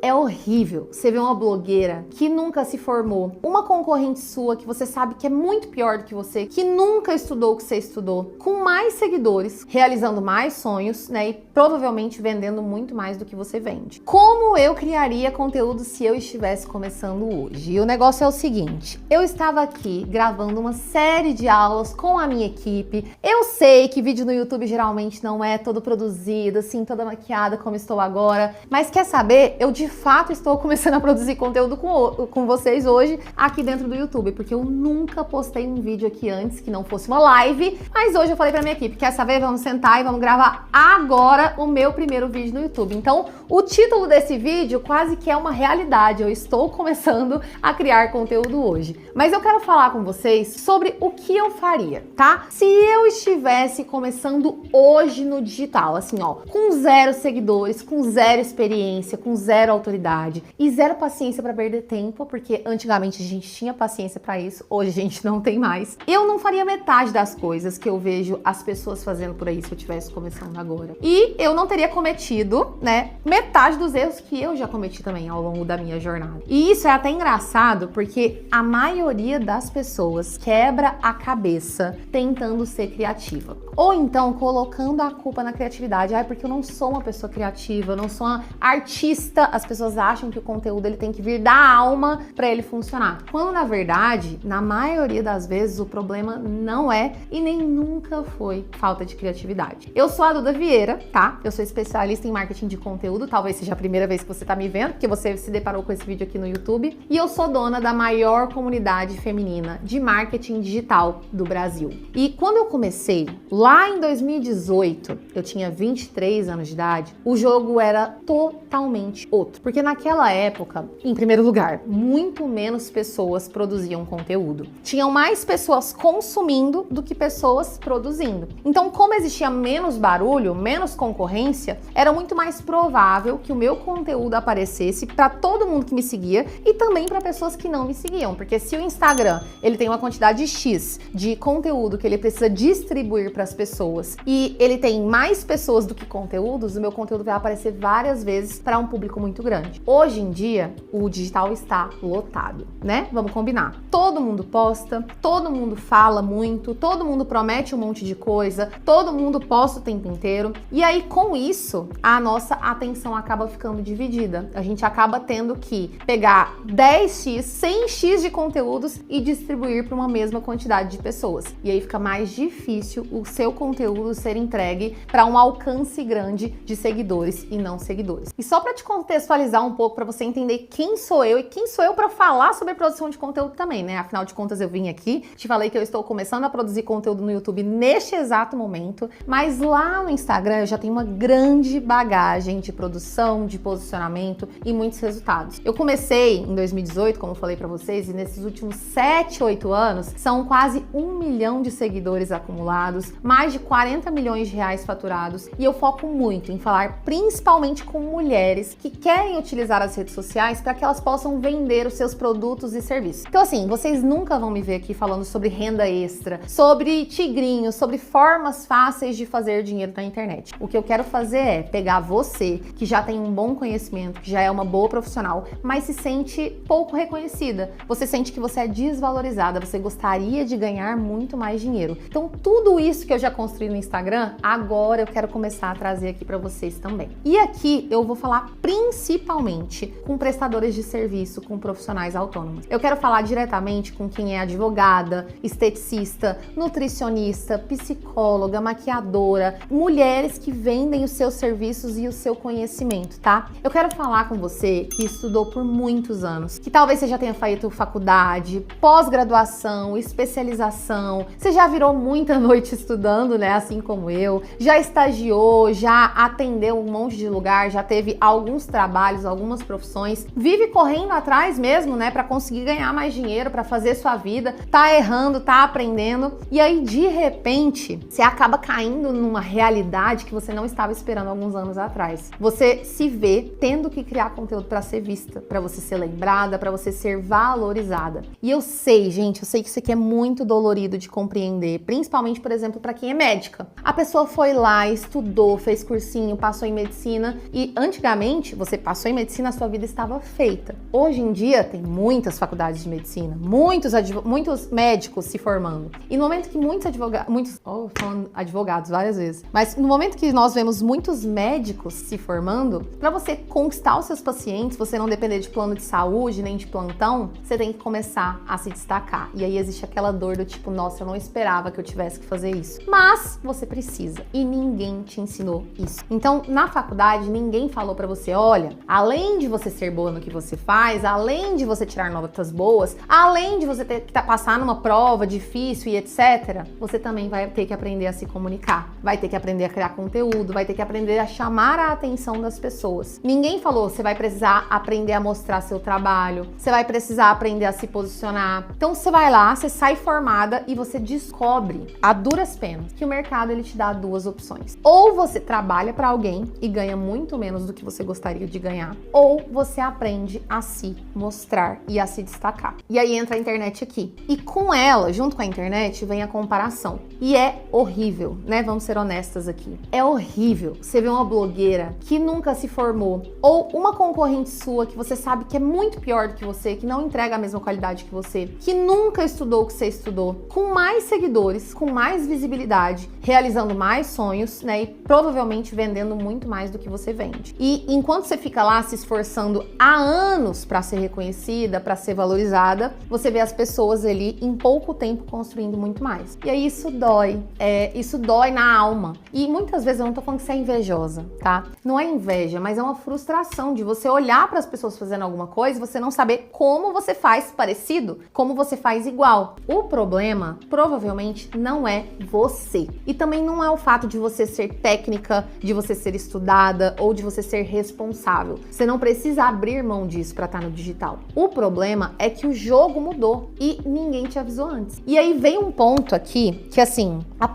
é horrível você ver uma blogueira que nunca se formou, uma concorrente sua que você sabe que é muito pior do que você, que nunca estudou o que você estudou, com mais seguidores, realizando mais sonhos, né, e provavelmente vendendo muito mais do que você vende. Como eu criaria conteúdo se eu estivesse começando hoje? E o negócio é o seguinte, eu estava aqui gravando uma série de aulas com a minha equipe. Eu sei que vídeo no YouTube geralmente não é todo produzido, assim, toda maquiada como estou agora, mas quer saber? Eu de fato estou começando a produzir conteúdo com vocês hoje aqui dentro do YouTube, porque eu nunca postei um vídeo aqui antes que não fosse uma live, mas hoje eu falei pra minha equipe, quer saber? Vamos sentar e vamos gravar agora o meu primeiro vídeo no YouTube. Então, o título desse vídeo quase que é uma realidade, eu estou começando a criar conteúdo hoje. Mas eu quero falar com vocês sobre o que eu faria, tá? Se eu estivesse começando hoje no digital, assim, ó, com 0 seguidores, com 0 experiência, com 0 autoridade e 0 paciência pra perder tempo, porque antigamente a gente tinha paciência pra isso, hoje a gente não tem mais. Eu não faria metade das coisas que eu vejo as pessoas fazendo por aí se eu estivesse começando agora. E eu não teria cometido, né, metade dos erros que eu já cometi também ao longo da minha jornada. E isso é até engraçado, porque a maioria das pessoas quebra a cabeça tentando ser criativa. Ou então colocando a culpa na criatividade. Ai, porque eu não sou uma pessoa criativa, eu não sou uma artista. As pessoas acham que o conteúdo ele tem que vir da alma para ele funcionar. Quando na verdade, na maioria das vezes, o problema não é e nem nunca foi falta de criatividade. Eu sou a Duda Vieira, tá? Eu sou especialista em marketing de conteúdo, talvez seja a primeira vez que você tá me vendo, porque você se deparou com esse vídeo aqui no YouTube. E eu sou dona da maior comunidade feminina de marketing digital do Brasil. E quando eu comecei, lá em 2018, eu tinha 23 anos de idade, o jogo era totalmente outro. Porque naquela época, em primeiro lugar, muito menos pessoas produziam conteúdo. Tinham mais pessoas consumindo do que pessoas produzindo. Então, como existia menos barulho, menos concorrência, era muito mais provável que o meu conteúdo aparecesse para todo mundo que me seguia e também para pessoas que não me seguiam. Porque se o Instagram, ele tem uma quantidade X de conteúdo que ele precisa distribuir para as pessoas e ele tem mais pessoas do que conteúdos, o meu conteúdo vai aparecer várias vezes para um público muito grande. Hoje em dia, o digital está lotado, né? Vamos combinar. Todo mundo posta, todo mundo fala muito, todo mundo promete um monte de coisa, todo mundo posta o tempo inteiro. E aí, com isso, a nossa atenção acaba ficando dividida. A gente acaba tendo que pegar 10x, 100x de conteúdos e distribuir para uma mesma quantidade de pessoas. E aí fica mais difícil o seu conteúdo ser entregue para um alcance grande de seguidores e não seguidores. E só para te contextualizar um pouco, para você entender quem sou eu e quem sou eu para falar sobre produção de conteúdo também, né? Afinal de contas, eu vim aqui, te falei que eu estou começando a produzir conteúdo no YouTube neste exato momento, mas lá no Instagram eu já tenho uma grande bagagem de produção, de posicionamento e muitos resultados. Eu comecei em 2018, como eu falei para vocês, e nesses últimos 7, 8 anos, são quase 1 milhão de seguidores acumulados, mais de 40 milhões de reais faturados, e eu foco muito em falar principalmente com mulheres que querem utilizar as redes sociais para que elas possam vender os seus produtos e serviços. Então assim, vocês nunca vão me ver aqui falando sobre renda extra, sobre tigrinhos, sobre formas fáceis de fazer dinheiro na internet. O que eu quero fazer é pegar você, que já tem um bom conhecimento, que já é uma boa profissional, mas se sente pouco reconhecida. Você sente que você é desvalorizada, você gostaria de ganhar muito mais dinheiro. Então tudo isso que eu já construí no Instagram, agora eu quero começar a trazer aqui para vocês também. E aqui eu vou falar principalmente com prestadores de serviço, com profissionais autônomos. Eu quero falar diretamente com quem é advogada, esteticista, nutricionista, psicóloga, maquiadora, mulheres que vendem os seus serviços e o seu conhecimento, tá? Eu quero falar com você que estudou por muitos anos, que talvez você já tenha feito faculdade, pós-graduação, especialização, você já virou muita noite estudando, né? Assim como eu, já estagiou, já atendeu um monte de lugar, já teve alguns trabalhos, algumas profissões, vive correndo atrás mesmo, né? Pra conseguir ganhar mais dinheiro, pra fazer sua vida, tá errando, tá aprendendo, e aí de repente você acaba caindo numa realidade que você não estava esperando alguns anos atrás. Você se vê tendo que criar conteúdo pra ser vista, pra você ser lembrada, pra você ser valorizada. E eu sei, gente, eu sei que isso aqui é muito dolorido de compreender, principalmente, por exemplo, pra quem é médica. A pessoa foi lá, estudou, fez cursinho, passou em medicina e antigamente você passou em medicina, a sua vida estava feita. Hoje em dia, tem muitas faculdades de medicina, muitos médicos se formando. E no momento que falando advogados várias vezes, mas no momento que nós vemos muitos médicos se formando, para você conquistar os seus pacientes, você não depender de plano de saúde, nem de plantão, você tem que começar a se destacar. E aí existe aquela dor do tipo, nossa, eu não esperava que eu tivesse que fazer isso. Mas você precisa e ninguém te ensinou isso. Então, na faculdade, ninguém falou para você, olha, além de você ser boa no que você faz, além de você tirar notas boas, além de você ter que passar numa prova difícil e etc., você também vai ter que aprender a se comunicar, vai ter que aprender a criar conteúdo, vai ter que aprender a chamar a atenção das pessoas. Ninguém falou, você vai precisar aprender a mostrar seu trabalho, você vai precisar aprender a se posicionar. Então você vai lá, você sai formada e você descobre, a duras penas, que o mercado ele te dá duas opções. Ou você trabalha para alguém e ganha muito menos do que você gostaria de ganhar, ou você aprende a se mostrar e a se destacar. E aí entra a internet aqui. E com ela, junto com a internet, vem a comparação. E é horrível, né? Vamos ser honestas aqui. É horrível você ver uma blogueira que nunca se formou, ou uma concorrente sua que você sabe que é muito pior do que você, que não entrega a mesma qualidade que você, que nunca estudou o que você estudou, com mais seguidores, com mais visibilidade, realizando mais sonhos, né? E provavelmente vendendo muito mais do que você vende. E enquanto você fica lá se esforçando há anos para ser reconhecida, para ser valorizada, você vê as pessoas ali em pouco tempo construindo muito mais. E aí isso dói na alma. E muitas vezes eu não tô falando que você é invejosa, tá? Não é inveja, mas é uma frustração de você olhar para as pessoas fazendo alguma coisa e você não saber como você faz parecido, como você faz igual. O problema provavelmente não é você. E também não é o fato de você ser técnica, de você ser estudada ou de você ser responsável. Você não precisa abrir mão disso para estar no digital. O problema é que o jogo mudou e ninguém te avisou antes. E aí vem um ponto aqui que assim, a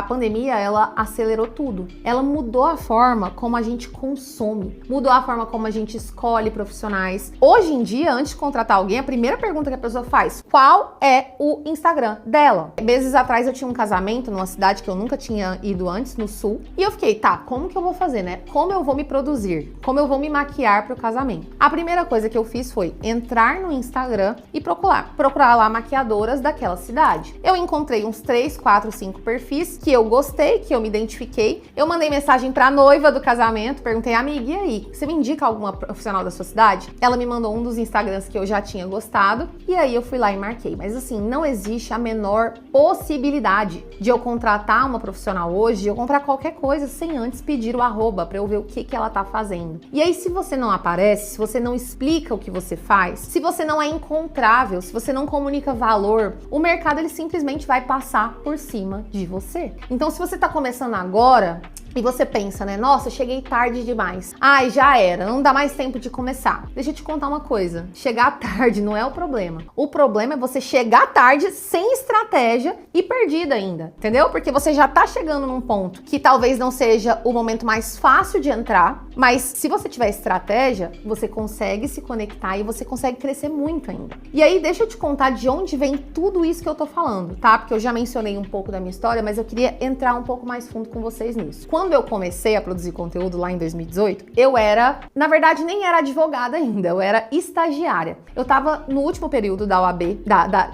pandemia ela acelerou tudo. Ela mudou a forma como a gente consome, mudou a forma como a gente escolhe profissionais. Hoje em dia, antes de contratar alguém, a primeira pergunta que a pessoa faz, qual é o Instagram dela? Meses atrás eu tinha um casamento numa cidade que eu nunca tinha ido antes, no sul, e eu fiquei, tá, como que eu vou fazer, né? Como eu vou me produzir? Como eu vou me maquiar pro casamento? A primeira coisa que eu fiz foi entrar no Instagram e procurar lá maquiadoras daquela cidade. Eu encontrei uns 3, 4, 5 perfis que eu gostei, que eu me identifiquei. Eu mandei mensagem pra noiva do casamento, perguntei, amiga, e aí? Você me indica alguma profissional da sua cidade? Ela me mandou um dos Instagrams que eu já tinha gostado, e aí eu fui lá e marquei. Mas assim, não existe a menor possibilidade de eu contratar uma profissional hoje, de eu comprar qualquer coisa sem antes pedir o arroba pra eu ver o que ela tá fazendo. E aí, se você não aparece, se você não explica o que você faz, se você não é encontrável, se você não comunica valor, o mercado ele simplesmente vai passar por cima de você. Então, se você tá começando agora e você pensa, né? Nossa, cheguei tarde demais. Ai, já era, não dá mais tempo de começar. Deixa eu te contar uma coisa. Chegar tarde não é o problema. O problema é você chegar tarde sem estratégia e perdida ainda, entendeu? Porque você já tá chegando num ponto que talvez não seja o momento mais fácil de entrar, mas se você tiver estratégia, você consegue se conectar e você consegue crescer muito ainda. E aí, deixa eu te contar de onde vem tudo isso que eu tô falando, tá? Porque eu já mencionei um pouco da minha história, mas eu queria entrar um pouco mais fundo com vocês nisso. Quando eu comecei a produzir conteúdo lá em 2018, eu era, na verdade, nem era advogada ainda, eu era estagiária. Eu tava no último período da OAB,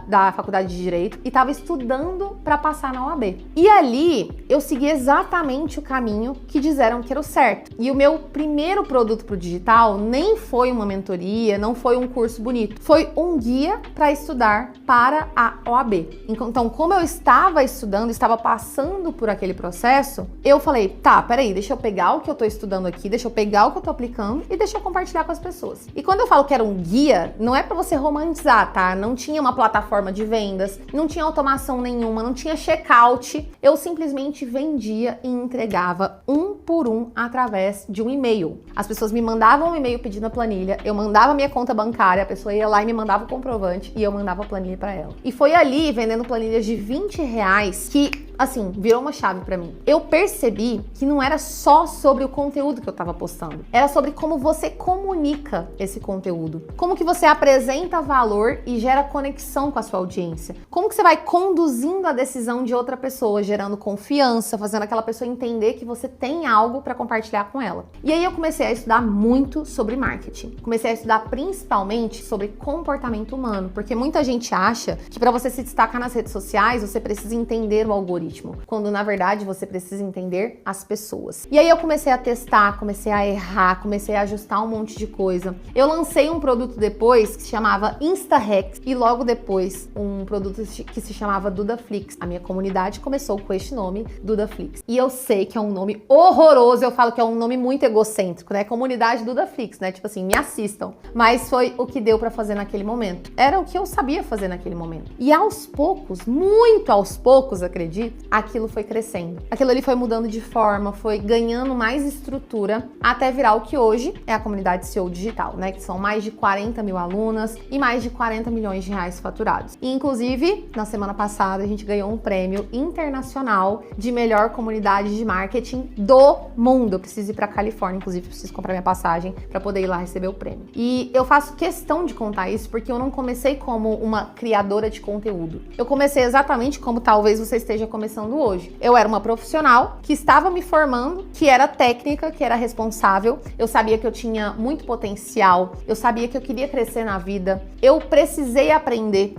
da Faculdade de Direito, e tava estudando para passar na OAB. E ali, eu segui exatamente o caminho que disseram que era o certo. E o meu primeiro produto pro digital nem foi uma mentoria, não foi um curso bonito, foi um guia para estudar para a OAB. Então, como eu estava estudando, estava passando por aquele processo, eu falei, tá, peraí, deixa eu pegar o que eu tô estudando aqui, deixa eu pegar o que eu tô aplicando e deixa eu compartilhar com as pessoas. E quando eu falo que era um guia, não é pra você romantizar, tá? Não tinha uma plataforma de vendas, não tinha automação nenhuma, não tinha checkout. Eu simplesmente vendia e entregava um por um através de um e-mail. As pessoas me mandavam um e-mail pedindo a planilha, eu mandava minha conta bancária, a pessoa ia lá e me mandava o comprovante e eu mandava a planilha pra ela. E foi ali, vendendo planilhas de R$20, que assim, virou uma chave pra mim. Eu percebi que não era só sobre o conteúdo que eu tava postando, era sobre como você comunica esse conteúdo, como que você apresenta valor e gera conexão com a sua audiência, como que você vai conduzindo a decisão de outra pessoa, gerando confiança, fazendo aquela pessoa entender que você tem algo para compartilhar com ela. E aí eu comecei a estudar muito sobre marketing, comecei a estudar principalmente sobre comportamento humano, porque muita gente acha que para você se destacar nas redes sociais você precisa entender o algoritmo, quando na verdade você precisa entender as pessoas. E aí eu comecei a testar, comecei a errar, comecei a ajustar um monte de coisa. Eu lancei um produto depois que se chamava InstaHacks e logo depois um produto que se chamava Dudaflix. A minha comunidade começou com este nome, Dudaflix. E eu sei que é um nome horroroso, eu falo que é um nome muito egocêntrico, né? Comunidade Dudaflix, né? Tipo assim, me assistam. Mas foi o que deu pra fazer naquele momento. Era o que eu sabia fazer naquele momento. E aos poucos, muito aos poucos, acredito, aquilo foi crescendo. Aquilo ali foi mudando de forma, foi ganhando mais estrutura até virar o que hoje é a comunidade CEO Digital, né? Que são mais de 40 mil alunas e mais de 40 milhões de reais faturados. E, inclusive, na semana passada, a gente ganhou um prêmio internacional de melhor comunidade de marketing do mundo. Eu preciso ir pra Califórnia, inclusive, preciso comprar minha passagem para poder ir lá receber o prêmio. E eu faço questão de contar isso porque eu não comecei como uma criadora de conteúdo. Eu comecei exatamente como talvez você esteja começando hoje. Eu era uma profissional que estava me formando, que era técnica, que era responsável. Eu sabia que eu tinha muito potencial, eu sabia que eu queria crescer na vida. Eu precisei aprender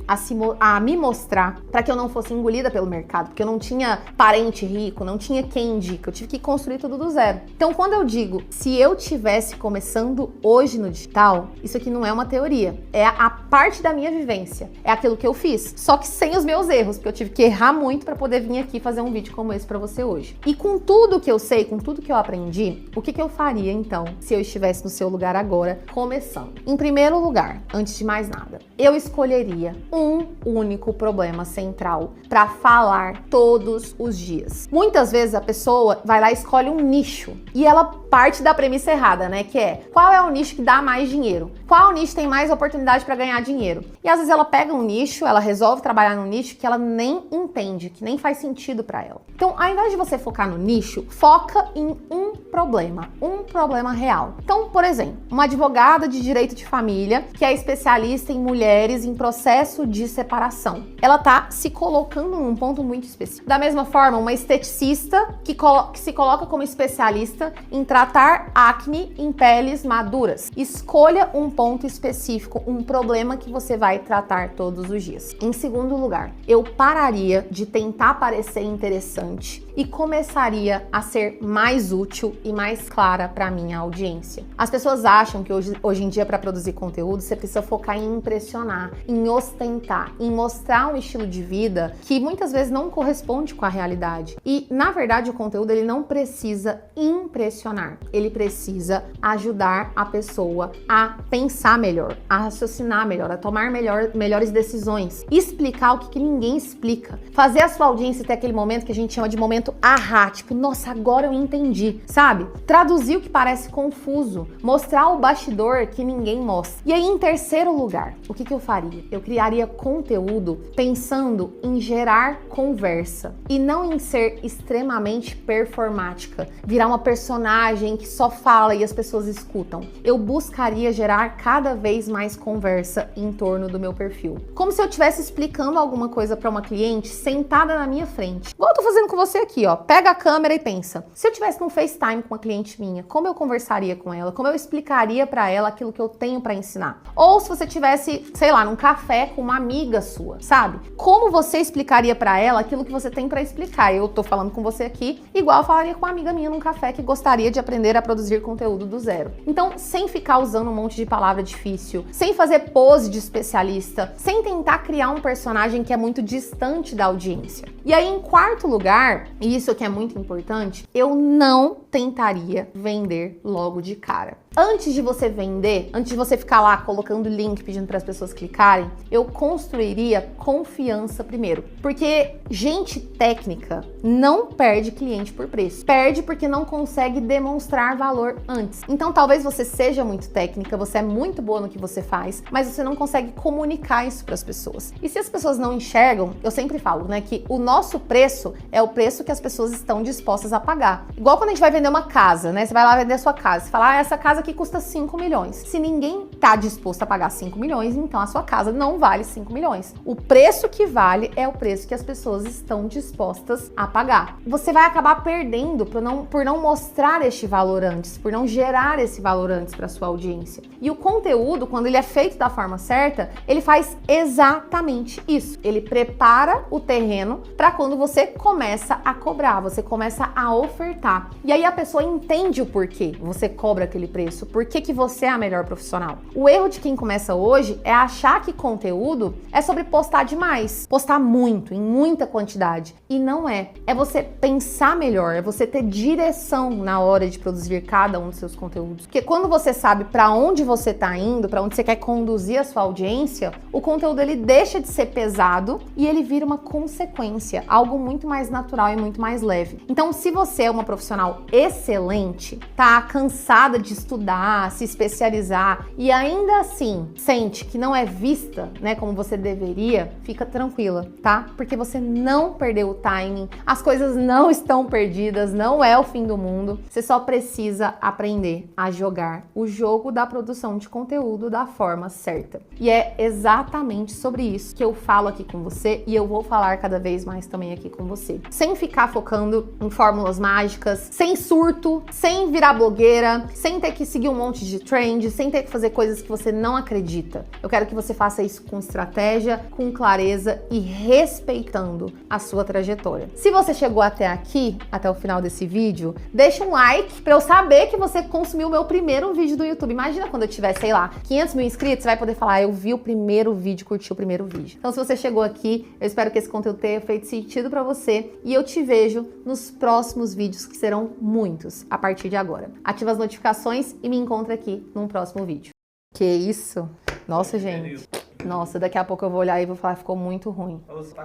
a me mostrar para que eu não fosse engolida pelo mercado, porque eu não tinha parente rico, não tinha quem indica, eu tive que construir tudo do zero. Então, quando eu digo, se eu tivesse começando hoje no digital, isso aqui não é uma teoria, é a parte da minha vivência, é aquilo que eu fiz, só que sem os meus erros, porque eu tive que errar muito para poder vir aqui fazer um vídeo como esse para você hoje. E com tudo que eu sei, com tudo que eu aprendi, o que eu faria então, se eu estivesse no seu lugar agora, começando? Em primeiro lugar, antes de mais nada, eu escolheria um único problema central para falar todos os dias. Muitas vezes a pessoa vai lá e escolhe um nicho e ela parte da premissa errada, né? Que é, qual é o nicho que dá mais dinheiro? Qual nicho tem mais oportunidade para ganhar dinheiro? E às vezes ela pega um nicho, ela resolve trabalhar num nicho que ela nem entende, que nem faz sentido para ela. Então, ao invés de você focar no nicho, foca em um problema real. Então, por exemplo, uma advogada de direito de família que é especialista em mulheres em processo de separação. Ela tá se colocando num ponto muito específico. Da mesma forma, uma esteticista que se coloca como especialista em tratar acne em peles maduras. Escolha um ponto específico, um problema que você vai tratar todos os dias. Em segundo lugar, eu pararia de tentar parecer interessante e começaria a ser mais útil e mais clara para minha audiência. As pessoas acham que hoje em dia, para produzir conteúdo, você precisa focar em impressionar, em ostentar, em mostrar um estilo de vida que muitas vezes não corresponde com a realidade. E, na verdade, o conteúdo ele não precisa impressionar, ele precisa ajudar a pessoa a pensar melhor, a raciocinar melhor, a tomar melhores decisões, explicar o que ninguém explica, fazer a sua audiência ter aquele momento que a gente chama de momento ahá, tipo, nossa, agora eu entendi, sabe? Traduzir o que parece confuso, mostrar o bastidor que ninguém mostra. E aí, em terceiro lugar, o que eu faria? Eu criaria conteúdo pensando em gerar conversa e não em ser extremamente performática, virar uma personagem que só fala e as pessoas escutam. Eu buscaria gerar cada vez mais conversa em torno do meu perfil. Como se eu estivesse explicando alguma coisa para uma cliente sentada na minha frente. Igual eu tô fazendo com você aqui, ó. Pega a câmera e pensa. Se eu tivesse num FaceTime com uma cliente minha, como eu conversaria com ela? Como eu explicaria para ela aquilo que eu tenho para ensinar? Ou se você tivesse, sei lá, num café com uma amiga sua, sabe? Como você explicaria para ela aquilo que você tem para explicar? Eu tô falando com você aqui, igual eu falaria com uma amiga minha num café que gostaria de aprender a produzir conteúdo do zero. Então, sem ficar usando um monte de palavra difícil, sem fazer pose de especialista, sem tentar criar um personagem que é muito distante da audiência. E aí, em quarto lugar, e isso que é muito importante, eu não tentaria vender logo de cara. Antes de você vender, antes de você ficar lá colocando link pedindo para as pessoas clicarem, eu construiria confiança primeiro. Porque gente técnica não perde cliente por preço. Perde porque não consegue demonstrar valor antes. Então talvez você seja muito técnica, você é muito boa no que você faz, mas você não consegue comunicar isso para as pessoas. E se as pessoas não enxergam, eu sempre falo, né, que o nosso nosso preço é o preço que as pessoas estão dispostas a pagar. Igual quando a gente vai vender uma casa, né? Você vai lá vender a sua casa, você fala, ah, essa casa aqui custa 5 milhões. Se ninguém tá disposto a pagar 5 milhões, então a sua casa não vale 5 milhões. O preço que vale é o preço que as pessoas estão dispostas a pagar. Você vai acabar perdendo por não mostrar este valor antes, por não gerar esse valor antes para sua audiência. E o conteúdo, quando ele é feito da forma certa, ele faz exatamente isso. Ele prepara o terreno para quando você começa a cobrar, você começa a ofertar. E aí a pessoa entende o porquê você cobra aquele preço, por que você é a melhor profissional. O erro de quem começa hoje é achar que conteúdo é sobre postar demais, postar muito, em muita quantidade. E não é. É você pensar melhor, é você ter direção na hora de produzir cada um dos seus conteúdos. Porque quando você sabe para onde você está indo, para onde você quer conduzir a sua audiência, o conteúdo ele deixa de ser pesado e ele vira uma consequência, algo muito mais natural e muito mais leve. Então, se você é uma profissional excelente, tá cansada de estudar, se especializar e ainda assim sente que não é vista, né, como você deveria, fica tranquila, tá? Porque você não perdeu o timing, as coisas não estão perdidas, não é o fim do mundo. Você só precisa aprender a jogar o jogo da produção de conteúdo da forma certa. E é exatamente sobre isso que eu falo aqui com você e eu vou falar cada vez mais também aqui com você. Sem ficar focando em fórmulas mágicas, sem surto, sem virar blogueira, sem ter que seguir um monte de trend, sem ter que fazer coisas que você não acredita. Eu quero que você faça isso com estratégia, com clareza e respeitando a sua trajetória. Se você chegou até aqui, até o final desse vídeo, deixa um like pra eu saber que você consumiu o meu primeiro vídeo do YouTube. Imagina quando eu tiver, sei lá, 500 mil inscritos, você vai poder falar, eu vi o primeiro vídeo, curti o primeiro vídeo. Então, se você chegou aqui, eu espero que esse conteúdo tenha feito sentido pra você e eu te vejo nos próximos vídeos, que serão muitos a partir de agora. Ativa as notificações e me encontra aqui num próximo vídeo. Que isso? Nossa, gente. Nossa, daqui a pouco eu vou olhar e vou falar, ficou muito ruim.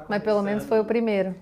Mas pelo menos foi o primeiro.